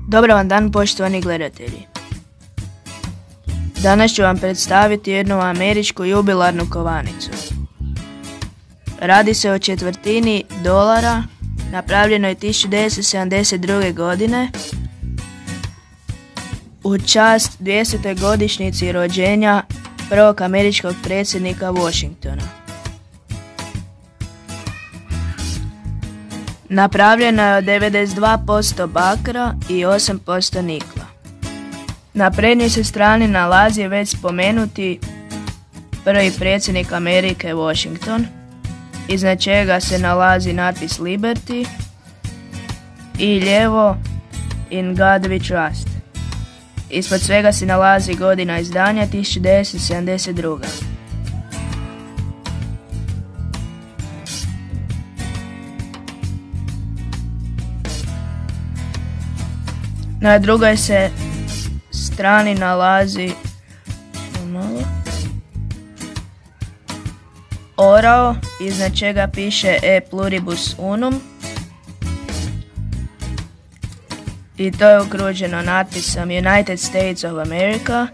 Dobar vam dan, poštovani gledatelji. Danas ću vam predstaviti jednu američku jubilarnu kovanicu. Radi se o četvrtini dolara, napravljenoj 1972. godine u čast 200. godišnjici rođenja prvog američkog predsjednika Washingtona. Napravljena je od 92% bakra i 8% nikla. Na prednjoj se strani nalazi već spomenuti prvi predsjednik Amerike Washington, iznad čega se nalazi natpis Liberty i lijevo In God We Trust. Ispod svega se nalazi godina izdanja 1972. Na drugoj se strani nalazi orao, iznad čega piše E pluribus unum i to je okruženo natpisom United States of America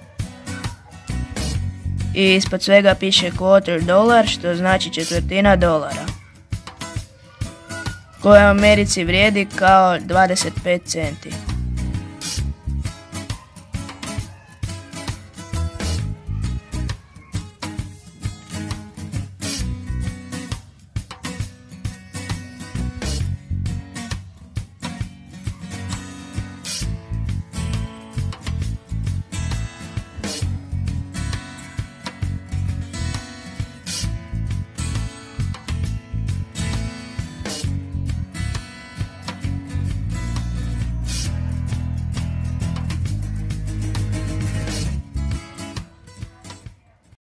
i ispod svega piše quarter dollar, što znači četvrtina dolara, koja u Americi vrijedi kao 25 centi.